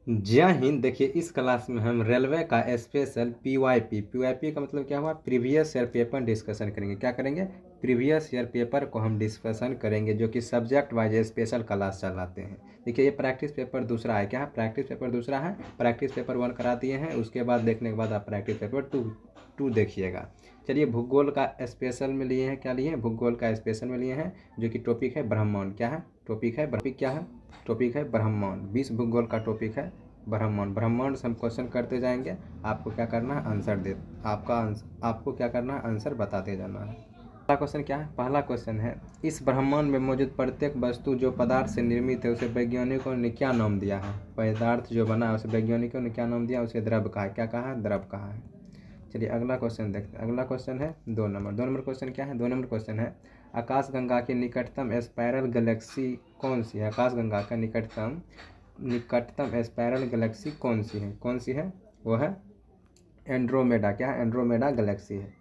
जय हिंद। देखिए, इस क्लास में हम रेलवे का स्पेशल पीवाईपी का मतलब क्या हुआ, प्रीवियस ईयर पेपर डिस्कशन करेंगे। क्या करेंगे? प्रीवियस ईयर पेपर को हम डिस्कशन करेंगे, जो कि सब्जेक्ट वाइज स्पेशल क्लास चलाते हैं। देखिए, ये प्रैक्टिस पेपर दूसरा है। क्या है? प्रैक्टिस पेपर दूसरा है। प्रैक्टिस पेपर 1 करा दिए हैं, उसके बाद देखने के बाद आप प्रैक्टिस पेपर टू देखिएगा। चलिए, भूगोल का स्पेशल में लिए हैं। क्या लिए हैं? भूगोल का स्पेशल में लिए हैं, जो कि टॉपिक है ब्रह्मांड। क्या है टॉपिक? टॉपिक है ब्रह्मांड। 20 भूगोल का टॉपिक है ब्रह्मांड से हम क्वेश्चन करते जाएंगे। आपको क्या करना है? आपको क्या करना है? आंसर बताते जाना है। पहला क्वेश्चन क्या है? पहला क्वेश्चन है, इस ब्रह्मांड में मौजूद प्रत्येक वस्तु जो पदार्थ से निर्मित है, उसे वैज्ञानिकों ने क्या नाम दिया है? पदार्थ जो बना है उसे वैज्ञानिकों ने क्या नाम दिया? उसे द्रव कहा है। क्या कहा है? द्रव कहा है। चलिए, अगला क्वेश्चन देखते हैं। अगला क्वेश्चन है 2 नंबर क्वेश्चन क्या है? 2 नंबर क्वेश्चन है, आकाशगंगा की निकटतम स्पाइरल गैलेक्सी कौन सी है? आकाशगंगा का निकटतम स्पाइरल गैलेक्सी कौन सी है? वो है एंड्रोमेडा। क्या है? एंड्रोमेडा गैलेक्सी है।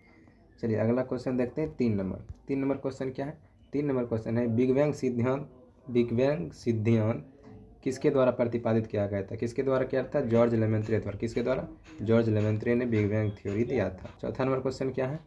चलिए, अगला क्वेश्चन देखते हैं 3 नंबर क्वेश्चन क्या है? 3 नंबर क्वेश्चन है, बिग बैंग सिद्धांत किसके द्वारा प्रतिपादित किया गया था? किसके द्वारा किया था? जॉर्ज लेमेंत्रे द्वारा। किसके द्वारा? जॉर्ज लेमेंत्रे ने बिग बैंग थ्योरी दिया था। चौथा नंबर क्वेश्चन क्या है?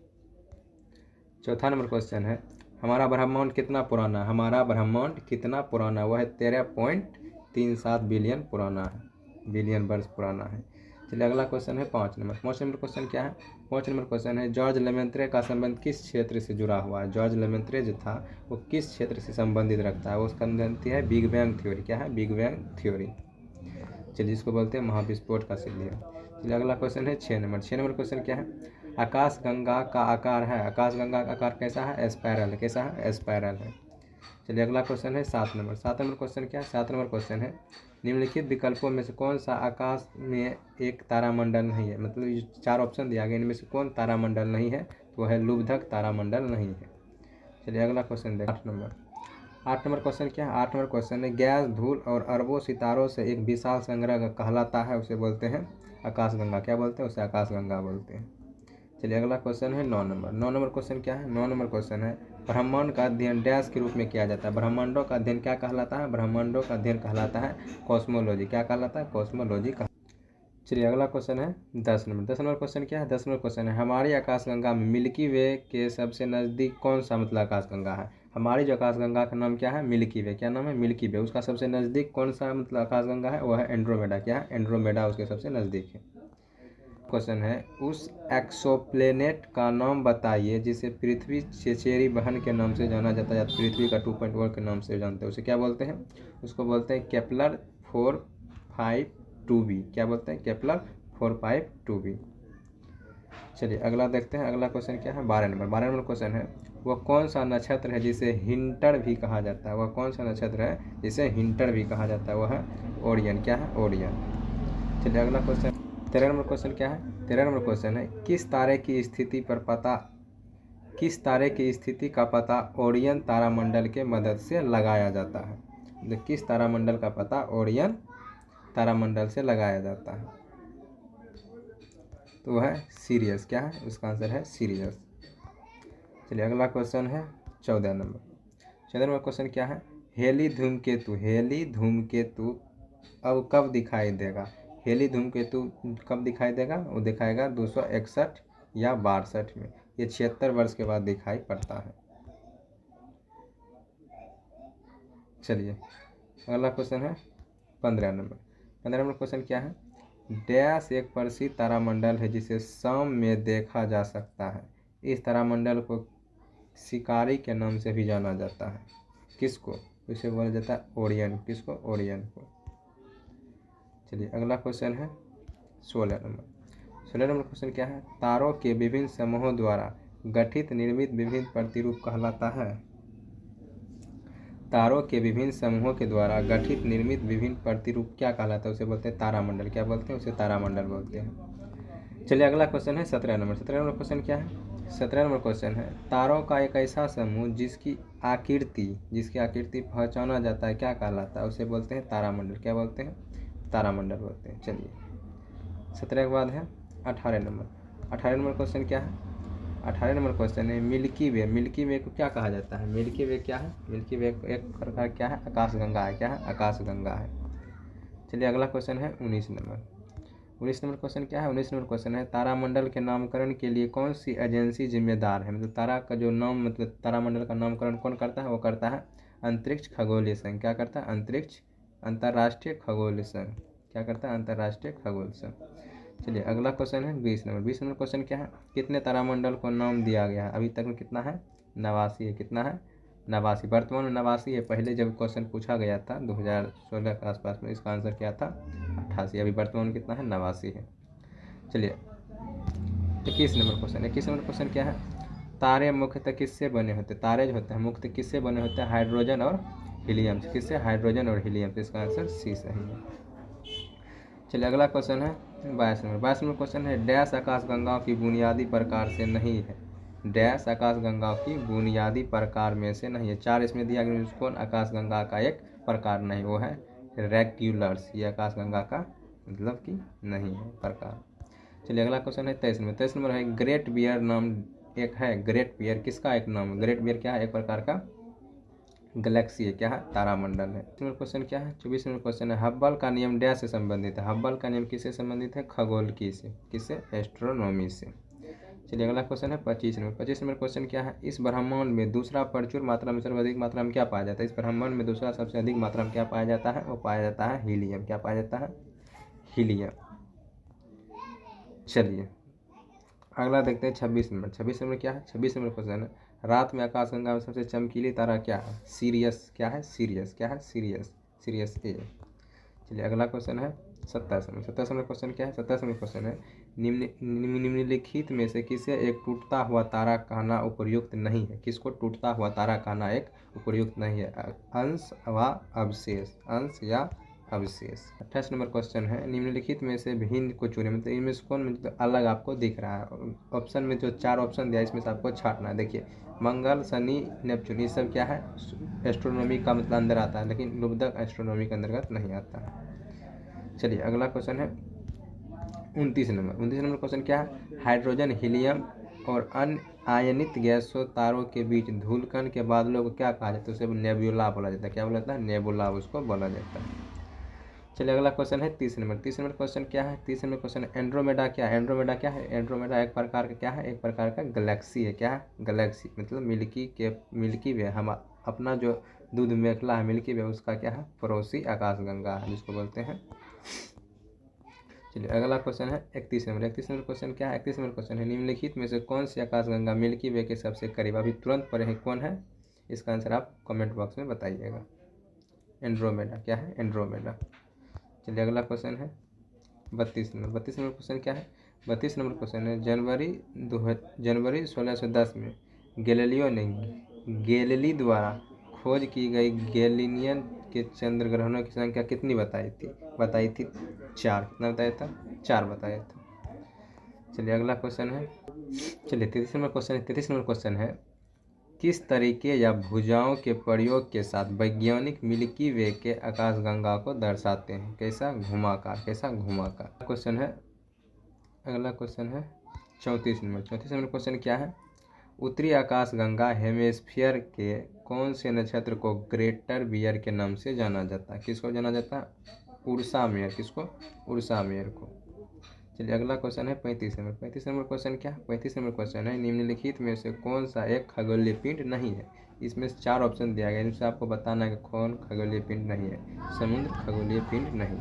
चौथा नंबर क्वेश्चन है, हमारा ब्रह्मांड कितना पुराना है? हमारा ब्रह्मांड कितना पुराना है? वह है 13.37 बिलियन वर्ष पुराना है। चलिए, अगला क्वेश्चन है 5 नंबर क्वेश्चन क्या है? 5 नंबर क्वेश्चन है, जॉर्ज लेमेंत्रे का संबंध किस क्षेत्र से जुड़ा हुआ है? जॉर्ज लेमेंत्रे जो था वो किस क्षेत्र से संबंधित रखता है? वो उसका है बिग बैंग थ्योरी। क्या है? Big bang theory. चलिए, इसको बोलते हैं महाविस्फोट का सिद्धांत। चलिए, अगला क्वेश्चन है 6 नंबर क्वेश्चन क्या है? आकाशगंगा का आकार है, आकाशगंगा का आकार कैसा है? स्पाइरल है। कैसा है? स्पाइरल है। चलिए, अगला क्वेश्चन है 7 नंबर क्वेश्चन क्या है? 7 नंबर क्वेश्चन है, निम्नलिखित विकल्पों में से कौन सा आकाश में एक तारामंडल नहीं है? मतलब ये 4 ऑप्शन दिया गया, इनमें से कौन तारामंडल नहीं है? तो है लुब्धक तारामंडल नहीं है। चलिए, अगला क्वेश्चन देख 8 नंबर क्वेश्चन क्या है? 8 नंबर क्वेश्चन है, गैस, धूल और अरबों सितारों से एक विशाल संग्रह कहलाता है, उसे बोलते हैं आकाशगंगा। क्या बोलते हैं? उसे आकाशगंगा बोलते हैं। चलिए, अगला क्वेश्चन है 9 नंबर। 9 नंबर क्वेश्चन क्या है? 9 नंबर क्वेश्चन है, ब्रह्मांड का अध्ययन डैश के रूप में किया जाता है? ब्रह्मांडों का अध्ययन क्या कहलाता है? ब्रह्मांडों का अध्ययन कहलाता है कॉस्मोलॉजी। क्या कहलाता है? कॉस्मोलॉजी। चलिए, अगला क्वेश्चन है 10 नंबर। 10 नंबर क्वेश्चन क्या है? 10 नंबर क्वेश्चन है, हमारी आकाशगंगा में मिल्की वे के सबसे नज़दीक कौन सा मतलब आकाशगंगा है? हमारी जो आकाशगंगा का नाम क्या है? मिल्की वे। क्या नाम है? मिल्की वे। उसका सबसे नज़दीक कौन सा मतलब आकाशगंगा है? वह है एंड्रोमेडा। क्या है? एंड्रोमेडा उसके सबसे नज़दीक है। क्वेश्चन है, उस एक्सोप्लैनेट का नाम बताइए जिसे पृथ्वी चेचेरी बहन के नाम से जाना जाता है, या पृथ्वी का 2.1 के नाम से जानते हैं। उसे क्या बोलते हैं? उसको बोलते हैं केपलर 452b। क्या बोलते हैं? Kepler 452b। चलिए, अगला देखते हैं। अगला क्वेश्चन क्या है? 12 नंबर। 12 नंबर क्वेश्चन है, वह कौन सा नक्षत्र है जिसे हिंटर भी कहा जाता है? वह कौन सा नक्षत्र है जिसे हिंटर भी कहा जाता है? वह है ओरियन। क्या है? ओरियन। चलिए, अगला क्वेश्चन 13 नंबर क्वेश्चन क्या है? 13 नंबर क्वेश्चन है, किस तारे की स्थिति का पता ओरियन तारामंडल के मदद से लगाया जाता है? मतलब किस तारामंडल का पता ओरियन तारामंडल से लगाया जाता है? तो वह है सीरियस। क्या है? उसका आंसर है सीरियस। चलिए, अगला क्वेश्चन है 14 नंबर। 14 नंबर क्वेश्चन क्या है? हेली धूमकेतु अब कब दिखाई देगा? हेली धूमकेतु कब दिखाई देगा? वो दिखाएगा 261 या 62 में। ये 76 वर्ष के बाद दिखाई पड़ता है। चलिए, अगला क्वेश्चन है 15 नंबर। 15 नंबर क्वेश्चन क्या है? डैश एक प्रसिद्ध तारामंडल है जिसे शाम में देखा जा सकता है। इस तारामंडल को शिकारी के नाम से भी जाना जाता है। किसको? इसे बोला जाता है ओरियन। किसको? ओरियन को। चलिए, अगला क्वेश्चन है 16 नंबर। 16 नंबर क्वेश्चन क्या है? तारों के विभिन्न समूहों द्वारा गठित निर्मित विभिन्न प्रतिरूप कहलाता है? तारों के विभिन्न समूहों के द्वारा गठित निर्मित विभिन्न प्रतिरूप क्या कहलाता है? उसे बोलते हैं तारामंडल। क्या बोलते हैं? उसे तारामंडल बोलते हैं। चलिए, अगला क्वेश्चन है 17 नंबर। 17 नंबर क्वेश्चन क्या है? 17 नंबर क्वेश्चन है, तारों का एक ऐसा समूह जिसकी आकृति पहचाना जाता है, क्या कहलाता है? उसे बोलते हैं तारामंडल। क्या बोलते हैं? तारामंडल बोलते हैं। चलिए, 17 के बाद है 18 नंबर। 18 नंबर क्वेश्चन क्या है? 18 नंबर क्वेश्चन है, मिल्की वे को क्या कहा जाता है? मिल्की वे क्या है? मिल्की वे एक प्रकार क्या है? आकाशगंगा है। क्या है? आकाशगंगा है। चलिए अगला क्वेश्चन है 19 नंबर। 19 नंबर क्वेश्चन क्या है? 19 नंबर क्वेश्चन है तारामंडल के नामकरण के लिए कौन सी एजेंसी जिम्मेदार है? मतलब तारा का जो नाम, मतलब तारामंडल का नामकरण कौन करता है? वो करता है अंतरिक्ष खगोलीय संघ। क्या करता है? अंतर्राष्ट्रीय खगोलीय संघ। क्या करता है? अंतर्राष्ट्रीय खगोल संघ। चलिए अगला क्वेश्चन है 20 नंबर। 20 नंबर क्वेश्चन क्या है? कितने तारामंडल को नाम दिया गया है? अभी तक में कितना है? 89 है। कितना है? 89। वर्तमान में 89 है। पहले जब क्वेश्चन पूछा गया था 2016 के आसपास में, इसका आंसर क्या था? 88। अभी वर्तमान में कितना है? 89 है। चलिए 21 नंबर क्वेश्चन। 21 नंबर क्वेश्चन क्या है? तारे मुख्यतः किससे बने होते हैं? तारे जो होते हैं मुख्यतः किससे बने होते हैं? हाइड्रोजन और हीलियम से। किससे? हाइड्रोजन और हीलियम से। इसका आंसर सी सही है। चलिए अगला क्वेश्चन है 22 नंबर। 22 नंबर क्वेश्चन है डैश आकाशगंगाओं की बुनियादी प्रकार से नहीं है। डैश आकाशगंगाओं की बुनियादी प्रकार में से नहीं है। 4 इसमें दिया गया। कौन आकाशगंगा का एक प्रकार नहीं? वो है रेक्यूलर्स। ये आकाशगंगा का मतलब कि नहीं है प्रकार। चलिए अगला क्वेश्चन है 23 नंबर। 23 नंबर है ग्रेट बियर नाम एक है। ग्रेट बियर किसका एक नाम है? ग्रेट बियर क्या है? एक प्रकार का गैलेक्सी है। क्या है? तारामंडल है। 24 नंबर क्वेश्चन क्या है? 24 नंबर क्वेश्चन है हब्बल का नियम डैश से संबंधित है। हब्बल का नियम किससे संबंधित है? खगोलकी से। किससे? एस्ट्रोनॉमी से। चलिए अगला क्वेश्चन है 25 नंबर। 25 नंबर क्वेश्चन क्या है? इस ब्रह्मांड में दूसरा प्रचुर मात्रा में सर्वाधिक मात्रा में क्या पाया जाता है? इस ब्रह्मांड में दूसरा सबसे अधिक मात्रा में क्या पाया जाता है? वो पाया जाता है हीलियम। क्या पाया जाता है? हीलियम। चलिए अगला देखते हैं 26 नंबर। 26 नंबर क्या है? 26 नंबर क्वेश्चन है रात में आकाशगंगा में सबसे चमकीली तारा क्या है? सीरियस। क्या है? सीरियस। क्या है? सीरियस। सीरियस ए। चलिए अगला क्वेश्चन है 27 नंबर। 27 नंबर क्वेश्चन क्या है? 27 नंबर क्वेश्चन है निम्नलिखित में से किसे एक टूटता हुआ तारा कहना उपयुक्त नहीं है? किसको टूटता हुआ तारा कहना एक उपयुक्त नहीं है? अंश व अवशेष। अंश या अवशेष। 28 नंबर क्वेश्चन है निम्नलिखित में से भिन्न को चुने। मतलब इनमें से कौन मतलब अलग आपको दिख रहा है? ऑप्शन में जो 4 ऑप्शन दिया इसमें से आपको छांटना है। देखिए मंगल, शनि, नेपच्यून, ये सब क्या है? एस्ट्रोनॉमी का मतलब अंदर आता है, लेकिन लुब्धक एस्ट्रोनॉमी के अंतर्गत नहीं आता है। चलिए अगला क्वेश्चन है 29 नंबर। 29 नंबर क्वेश्चन क्या है? हाइड्रोजन, हीलियम और अन्य आयनित गैसों तारों के बीच धूलकण के बादलों को क्या कहा जाता है? उसे नेबुला बोला जाता है। क्या बोला जाता है? नेबुला उसको बोला जाता है। चलिए अगला क्वेश्चन है 30 नंबर। 30 नंबर क्वेश्चन क्या है? 30 नंबर क्वेश्चन है एंड्रोमेडा क्या है? एंड्रोमेडा क्या है? एंड्रोमेडा एक प्रकार का क्या है? एक प्रकार का गैलेक्सी है। क्या है? गैलेक्सी मतलब मिल्की वे। हम अपना जो दूध मेखला है मिल्की वे, उसका क्या है? पड़ोसी आकाशगंगा है, जिसको बोलते हैं। चलिए अगला क्वेश्चन है 31 नंबर। 31 नंबर क्वेश्चन क्या है? 31 नंबर क्वेश्चन है निम्नलिखित में से कौन सी आकाशगंगा मिल्की वे के सबसे करीब? अभी तुरंत पर है कौन है? इसका आंसर आप कमेंट बॉक्स में बताइएगा। एंड्रोमेडा। क्या है? एंड्रोमेडा। चलिए अगला क्वेश्चन है 32 नंबर। 32 नंबर क्वेश्चन क्या है? 32 नंबर क्वेश्चन है जनवरी 1610 में गैलीलियो द्वारा खोज की गई गैलीलियन के चंद्र ग्रहणों की संख्या कितनी बताई थी? 4। कितना बताया था? 4 बताया था। चलिए अगला क्वेश्चन है, चलिए 33 नंबर क्वेश्चन है। 33 नंबर क्वेश्चन है किस तरीके या भुजाओं के प्रयोग के साथ वैज्ञानिक मिल्की वे के आकाशगंगा को दर्शाते हैं? कैसा? घुमाकार। कैसा? घुमाकार। क्वेश्चन है अगला क्वेश्चन है 34 नंबर। 34 नंबर क्वेश्चन क्या है? उत्तरी आकाशगंगा हेमिस्फीयर के कौन से नक्षत्र को ग्रेटर बियर के नाम से जाना जाता है? किसको जाना जाता है? Ursa mayor. किसको? उर्सा मेयर को। चलिए अगला क्वेश्चन है 35 नंबर। 35 नंबर क्वेश्चन क्या है? 35 नंबर क्वेश्चन है निम्नलिखित में से कौन सा एक खगोलीय पिंड नहीं है? इसमें 4 ऑप्शन दिया गया है, इनसे आपको बताना है कि कौन खगोलीय पिंड नहीं है। समुद्र खगोलीय पिंड नहीं।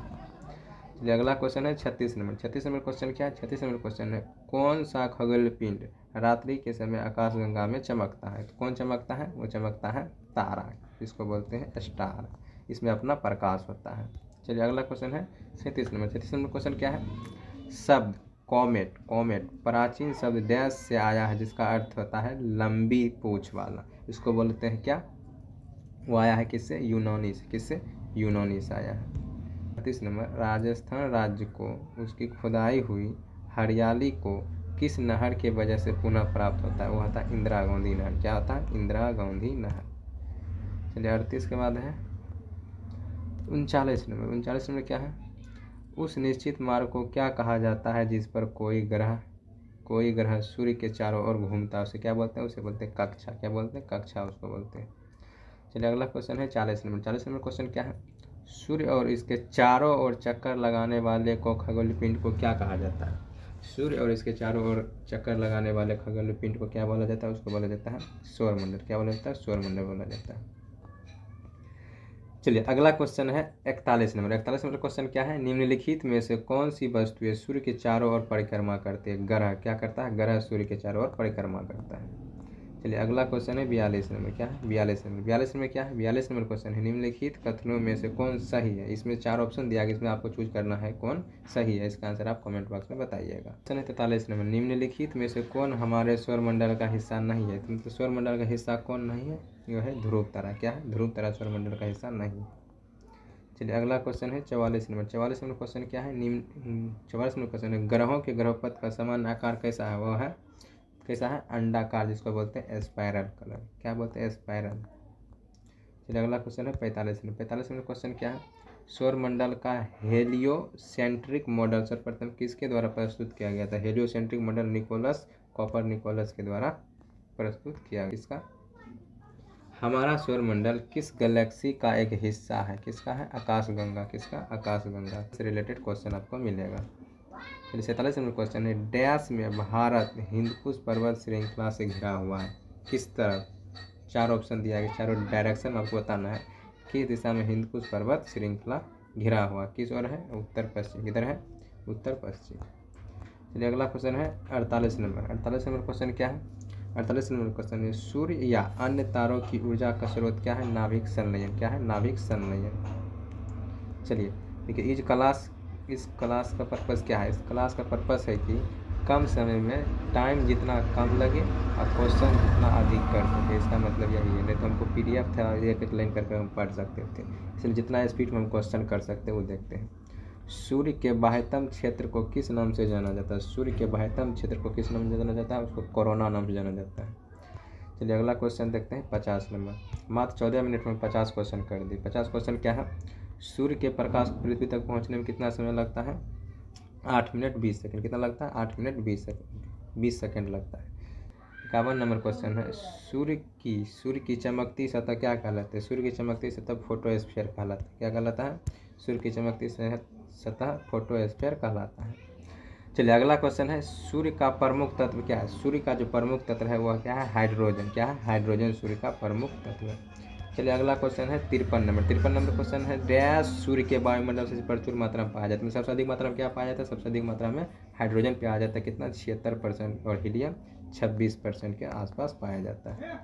चलिए अगला क्वेश्चन है 36 नंबर। 36 नंबर क्वेश्चन क्या है? 36 नंबर क्वेश्चन है कौन सा खगोलीय पिंड रात्रि के समय आकाशगंगा में चमकता है? तो कौन चमकता है? वो चमकता है तारा, इसको बोलते हैं स्टार। इसमें अपना प्रकाश होता है। चलिए अगला क्वेश्चन है 37 नंबर। 37 नंबर क्वेश्चन क्या है? शब्द कॉमेट प्राचीन शब्द डैश से आया है, जिसका अर्थ होता है लंबी पूंछ वाला। इसको बोलते हैं क्या? वो आया है किससे? यूनानी से। किससे? यूनानी से आया है। 38 नंबर राजस्थान राज्य को उसकी खुदाई हुई हरियाली को किस नहर के वजह से पुनः प्राप्त होता है? वो होता है इंदिरा गांधी नहर। क्या होता है? इंदिरा गांधी नहर। चलिए 38 के बाद है 39 नंबर। 39 नंबर क्या है? उस निश्चित मार्ग को क्या कहा जाता है जिस पर कोई ग्रह सूर्य के चारों ओर घूमता है? उसे क्या बोलते हैं? उसे बोलते हैं कक्षा। क्या बोलते हैं? कक्षा उसको बोलते हैं। चलिए अगला क्वेश्चन है 40 नंबर। 40 नंबर क्वेश्चन क्या है? सूर्य और इसके चारों ओर चक्कर लगाने वाले को खगोलीय पिंड को क्या कहा जाता है? सूर्य और इसके चारों ओर चक्कर लगाने वाले खगोलीय पिंड को क्या बोला जाता है? उसको बोला जाता है सौरमंडल। क्या बोला जाता है? सौरमंडल बोला जाता है। चलिए अगला क्वेश्चन है 41 नंबर। 41 नंबर क्वेश्चन क्या है? निम्नलिखित में से कौन सी वस्तुएं सूर्य के चारों ओर परिक्रमा करती है? ग्रह क्या करता है? ग्रह सूर्य के चारों ओर परिक्रमा करता है। चलिए अगला क्वेश्चन है 42 नंबर। क्या है? 42 नंबर। 42 नंबर क्या है? 42 नंबर क्वेश्चन है निम्नलिखित कथनों में से कौन सही है? इसमें 4 ऑप्शन दिया गया, इसमें आपको चूज करना है कौन सही है। इसका आंसर आप कमेंट बॉक्स में बताइएगा। क्वेश्चन है 43 नंबर। निम्नलिखित में से कौन हमारे सौरमंडल का हिस्सा नहीं है? तो मतलब सौरमंडल का हिस्सा कौन नहीं है? यह है ध्रुव तारा। क्या है? ध्रुव तारा सौरमंडल का हिस्सा नहीं। चलिए अगला क्वेश्चन है 44 नंबर। 44 नंबर क्वेश्चन क्या है? 44 नंबर क्वेश्चन है ग्रहों के ग्रहपथ का समान आकार कैसा है? वह है कैसा है? अंडाकार, जिसको बोलते हैं स्पाइरल कलर। क्या बोलते हैं? स्पाइरल। चलिए अगला क्वेश्चन है 45 नंबर। 45 नंबर क्वेश्चन क्या है? सौरमंडल का हेलियोसेंट्रिक मॉडल सर्वप्रथम किसके द्वारा प्रस्तुत किया गया था? हेलियोसेंट्रिक मॉडल निकोलस कोपरनिकस के द्वारा प्रस्तुत किया गया। इसका हमारा सौरमंडल किस गैलेक्सी का एक हिस्सा है? किसका है? आकाशगंगा। किसका? आकाशगंगा से रिलेटेड क्वेश्चन आपको मिलेगा। चलिए 47 नंबर क्वेश्चन है डैश में भारत हिंदकुश पर्वत श्रृंखला से घिरा हुआ है? किस तरफ? 4 ऑप्शन दिया गया, चारों डायरेक्शन आपको बताना है। किस दिशा में हिंदकुश पर्वत श्रृंखला घिरा हुआ? किस ओर है? उत्तर पश्चिम। किधर है? उत्तर पश्चिम। चलिए अगला क्वेश्चन है 48 नंबर। 48 नंबर क्वेश्चन क्या है? 48 नंबर क्वेश्चन है सूर्य या अन्य तारों की ऊर्जा का स्रोत क्या है? नाभिक संलयन। क्या है? नाभिक संलयन। चलिए देखिए इस क्लास का पर्पस क्या है? इस क्लास का पर्पस है कि कम समय में टाइम जितना कम लगे और क्वेश्चन जितना अधिक कर सके। इसका मतलब यही है। नहीं तो हमको PDF था, एक एक लाइन करके हम पढ़ सकते थे। इसलिए जितना स्पीड में हम क्वेश्चन कर सकते हैं वो देखते हैं। सूर्य के बाह्यतम क्षेत्र को किस नाम से जाना जाता है? सूर्य के बाह्यतम क्षेत्र को किस नाम से जाना जाता है? उसको कोरोना नाम से जाना जाता है। चलिए अगला क्वेश्चन देखते हैं 50 नंबर। मात्र 14 मिनट में 50 क्वेश्चन कर दिए। 50 क्वेश्चन क्या है? सूर्य के प्रकाश पृथ्वी तक पहुंचने में कितना समय लगता है? 8 मिनट 20 सेकंड। कितना लगता है? 8 मिनट 20 सेकंड लगता है। 51 नंबर क्वेश्चन है सूर्य की चमकती सतह क्या कहलाती है? सूर्य की चमकती सतह फोटोस्फीयर कहलाता है। क्या कहलाता है? सूर्य की चमकती सतह फोटोस्फीयर कहलाता है। चलिए अगला क्वेश्चन है सूर्य का प्रमुख तत्व क्या है? सूर्य का जो प्रमुख तत्व है वह क्या है? हाइड्रोजन। क्या है? हाइड्रोजन सूर्य का प्रमुख तत्व है। चलिए अगला क्वेश्चन है 53 नंबर। 53 नंबर क्वेश्चन है डैश सूर्य के वायुमंडल से प्रचुर मात्रा में पाया जाता है? सबसे अधिक मात्रा में क्या पाया जाता है? सबसे अधिक मात्रा में हाइड्रोजन पाया जाता है। कितना? 76% और हीलियम 26% के आसपास पाया जाता है।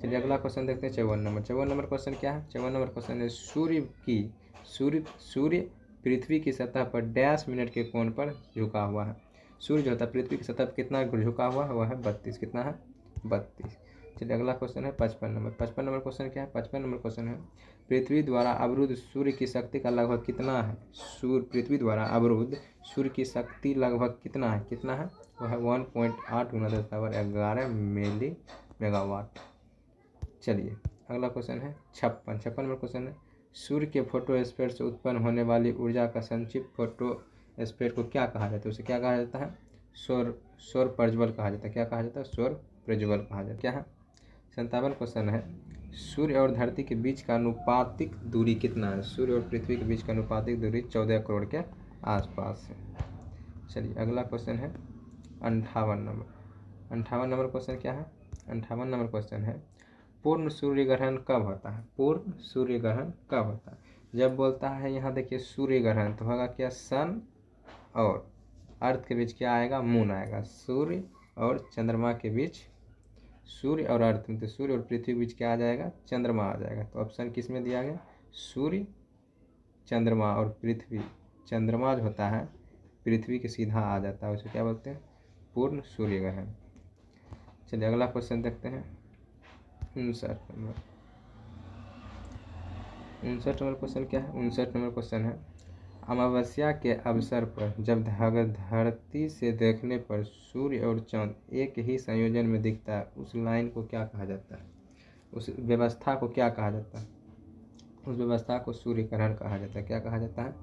चलिए अगला क्वेश्चन देखते हैं 54 नंबर। 54 नंबर क्वेश्चन क्या है? 54 नंबर क्वेश्चन है सूर्य पृथ्वी की सतह पर डैश मिनट के कोण पर झुका हुआ है? सूर्य जो होता है पृथ्वी की सतह पर कितना झुका हुआ है? वह है 32। कितना है? 32। चलिए अगला क्वेश्चन है 55 नंबर। 55 नंबर क्वेश्चन क्या है? 55 नंबर क्वेश्चन है पृथ्वी द्वारा अवरुद्ध सूर्य की शक्ति का लगभग कितना है? पृथ्वी द्वारा अवरुद्ध सूर्य की शक्ति लगभग कितना है? कितना है? वह है 1.8 × 10⁻11 मिली मेगावाट। चलिए अगला क्वेश्चन है 56 नंबर क्वेश्चन है सूर्य के फोटोस्फीयर से उत्पन्न होने वाली ऊर्जा का संक्षिप्त फोटोस्फीयर को क्या कहा जाता है? उसे क्या कहा जाता है? सौर प्रज्वल कहा जाता है। क्या कहा जाता है? सौर प्रज्वल कहा जाता है। क्या है? 57 क्वेश्चन है सूर्य और धरती के बीच का अनुपातिक दूरी कितना है? सूर्य और पृथ्वी के बीच का अनुपातिक दूरी 14 करोड़ के आसपास है। चलिए अगला क्वेश्चन है 58 नंबर। 58 नंबर क्वेश्चन क्या है? 58 नंबर क्वेश्चन है पूर्ण सूर्य ग्रहण कब होता है? पूर्ण सूर्य ग्रहण कब होता है? जब बोलता है यहाँ देखिए सूर्य ग्रहण तो होगा क्या? सन और अर्थ के बीच क्या आएगा? मून आएगा। सूर्य और चंद्रमा के बीच, सूर्य और अर्थ में, तो सूर्य और पृथ्वी के बीच क्या आ जाएगा? चंद्रमा आ जाएगा। तो ऑप्शन किस में दिया गया? सूर्य, चंद्रमा और पृथ्वी। चंद्रमा जो होता है पृथ्वी के सीधा आ जाता है, उसे क्या बोलते हैं? पूर्ण सूर्य ग्रहण। चलिए अगला क्वेश्चन देखते हैं 59 नंबर। 59 नंबर क्वेश्चन क्या है? 59 नंबर क्वेश्चन है अमावस्या के अवसर पर जब धरती से देखने पर सूर्य और चांद एक ही संयोजन में दिखता है उस लाइन को क्या कहा जाता है? उस व्यवस्था को क्या कहा जाता है? उस व्यवस्था को सूर्य ग्रहण कहा जाता है। क्या कहा जाता है?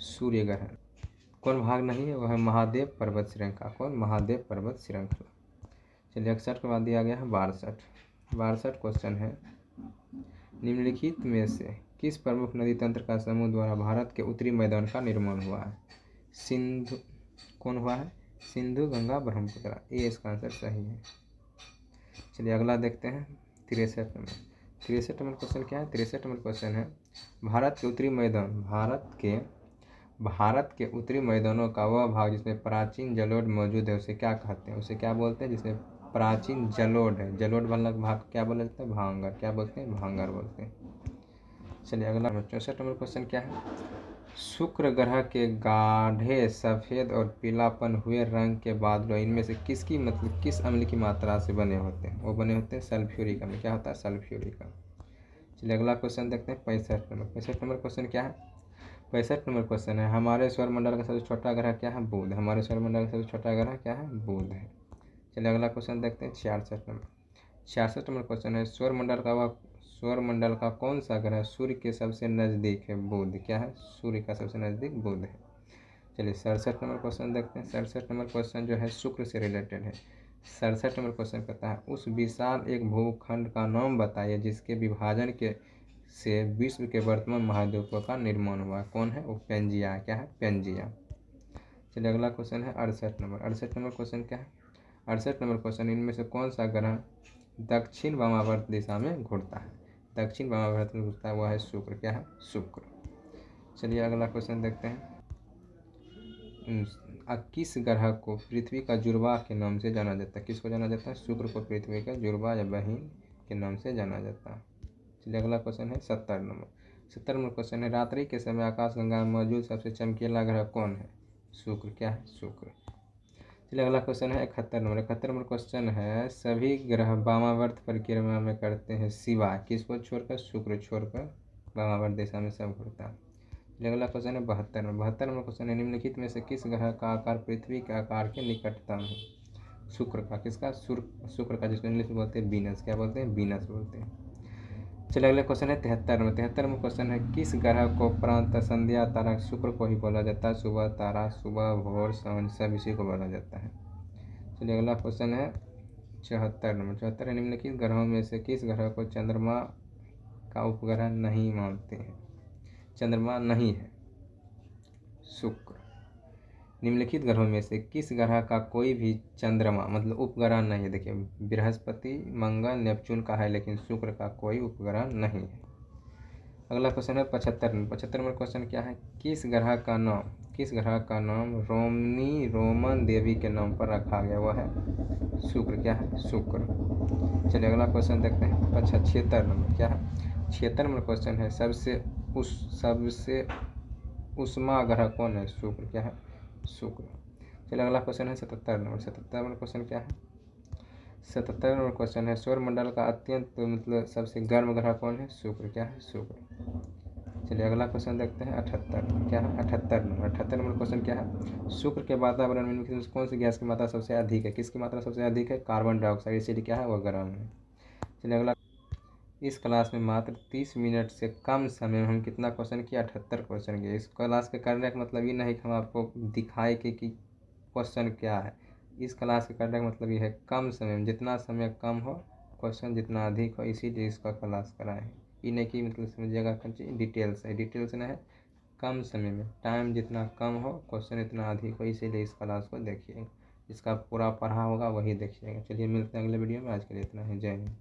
सूर्य ग्रहण। कौन भाग नहीं है? वह है महादेव पर्वत श्रृंखला। कौन? महादेव पर्वत श्रृंखला। चलिए 61 के बाद दिया गया है 62 क्वेश्चन है निम्नलिखित में से किस प्रमुख नदी तंत्र का समूह द्वारा भारत के उत्तरी मैदान का निर्माण हुआ है? सिंधु। कौन हुआ है? सिंधु, गंगा, ब्रह्मपुत्र। ये इसका आंसर सही है। चलिए अगला देखते हैं 63 नंबर। 63 नंबर क्वेश्चन क्या है? 63 नंबर क्वेश्चन है भारत के उत्तरी मैदान, भारत के उत्तरी मैदानों का वह भाग जिसमें प्राचीन जलोढ़ मौजूद है उसे क्या कहते हैं? उसे क्या बोलते हैं? जिसमें प्राचीन जलोढ़ है, जलोढ़ वाला भाग क्या बोला जाता है? भांगर। क्या बोलते हैं? भांगर बोलते हैं। चलिए अगला 64 नंबर क्वेश्चन क्या है? शुक्र ग्रह के गाढ़े सफेद और पीलापन हुए रंग के बादलों इनमें से किसकी मतलब किस अम्ल की मात्रा से बने होते हैं? वो बने होते हैं सल्फ्यूरिक अम्ल। क्या होता है? सल्फ्यूरिक अम्ल। चलिए अगला क्वेश्चन देखते हैं 65 नंबर। 65 नंबर क्वेश्चन क्या है? 65 नंबर क्वेश्चन है हमारे सौरमंडल का सबसे छोटा ग्रह क्या है? बुध। हमारे सौरमंडल का सबसे छोटा ग्रह क्या है? बुध है। चलिए अगला क्वेश्चन देखते हैं 66 नंबर। 66 नंबर क्वेश्चन है सौरमंडल का कौन सा ग्रह सूर्य के सबसे नज़दीक है? बुध। क्या है? सूर्य का सबसे नज़दीक बुध है। चलिए 67 नंबर क्वेश्चन देखते हैं। 67 नंबर क्वेश्चन जो है शुक्र से रिलेटेड है। 67 नंबर क्वेश्चन कहता है उस विशाल एक भूखंड का नाम बताइए जिसके विभाजन के से विश्व के वर्तमान महाद्वीपों का निर्माण हुआ। कौन है? वो पेंजिया। क्या है? पेंजिया। चलिए अगला क्वेश्चन है 68 नंबर। 68 नंबर क्वेश्चन क्या है? 68 नंबर क्वेश्चन इनमें से कौन सा ग्रह दक्षिण वामावर्त दिशा में घूमता है? दक्षिण वामावर्त में घूमता है वह है शुक्र। क्या है? शुक्र। चलिए अगला क्वेश्चन देखते हैं किस ग्रह को पृथ्वी का जुड़वा के नाम से जाना जाता है? किसको जाना जाता है? शुक्र को पृथ्वी का जुड़वा या बहन के नाम से जाना जाता है। चलिए अगला क्वेश्चन है 70 नंबर। 70 नंबर क्वेश्चन है रात्रि के समय आकाशगंगा में मौजूद सबसे चमकीला ग्रह कौन है? शुक्र। क्या है? शुक्र। चलिए अगला क्वेश्चन है 71 नंबर। 71 नंबर क्वेश्चन है सभी ग्रह वामावर्त परिक्रमा में करते हैं सिवाय किसको छोड़कर? शुक्र छोड़कर वामावर्त दिशा में सब घूमता है। चलिए अगला क्वेश्चन है 72 नंबर। 72 नंबर क्वेश्चन है निम्नलिखित में से किस ग्रह का आकार पृथ्वी के आकार के निकटतम है? शुक्र का। किसका? शुक्र का, जिसको इंग्लिश में बोलते हैं वीनस। क्या बोलते हैं? वीनस बोलते हैं। चलिए अगला क्वेश्चन है 73 नंबर। 73 नंबर क्वेश्चन है किस ग्रह को प्रांत संध्या तारा शुक्र को ही बोला जाता है? सुबह तारा, सुबह, भोर, सांझ सब इसी को बोला जाता है। चलिए अगला क्वेश्चन है 74 नंबर। 74 निम्नलिखित ग्रहों में से किस ग्रह को चंद्रमा का उपग्रह नहीं मानते हैं? चंद्रमा नहीं है, शुक्र। निम्नलिखित ग्रहों में से किस ग्रह का कोई भी चंद्रमा मतलब उपग्रह नहीं है? देखिए बृहस्पति, मंगल, नेपच्यून का है लेकिन शुक्र का कोई उपग्रह नहीं है। अगला क्वेश्चन है 75 नंबर। 75 नंबर क्वेश्चन क्या है? किस ग्रह का नाम रोमन देवी के नाम पर रखा गया? वह है शुक्र। क्या है? शुक्र। चलिए अगला क्वेश्चन देखते हैं 76 नंबर। क्या है? 76 नंबर क्वेश्चन है सबसे उष्मा ग्रह कौन है? शुक्र। क्या है? शुक्र। चलिए अगला क्वेश्चन है 77 नंबर। 77 नंबर क्वेश्चन क्या है? 77 नंबर क्वेश्चन है सौरमंडल का अत्यंत मतलब सबसे गर्म ग्रह कौन है? शुक्र। क्या है? शुक्र। चलिए अगला क्वेश्चन देखते हैं 78। क्या है? 78 नंबर। 78 नंबर क्वेश्चन क्या है? शुक्र के वातावरण में कौन सी गैस की मात्रा सबसे अधिक है? किसकी मात्रा सबसे अधिक है? कार्बन डाइऑक्साइड, इसीलिए क्या है? वह गर्म है। चलिए अगला, इस क्लास में मात्र 30 मिनट से कम समय में हम कितना क्वेश्चन किया? 78 क्वेश्चन किए। इस क्लास के करने का मतलब ये नहीं कि हम आपको दिखाए कि क्वेश्चन क्या है। इस क्लास के करने का मतलब ये है कम समय में, जितना समय कम हो क्वेश्चन जितना अधिक हो, इसीलिए इसका क्लास कराए। ये नहीं कि मतलब समझिएगा डिटेल्स है, डिटेल्स नहीं है, कम समय में टाइम जितना कम हो क्वेश्चन इतना अधिक हो, इसीलिए इस क्लास को देखिए। इसका पूरा पढ़ा होगा वही देखिएगा। चलिए मिलते हैं अगले वीडियो में। आज के लिए इतना ही। जय हिंद।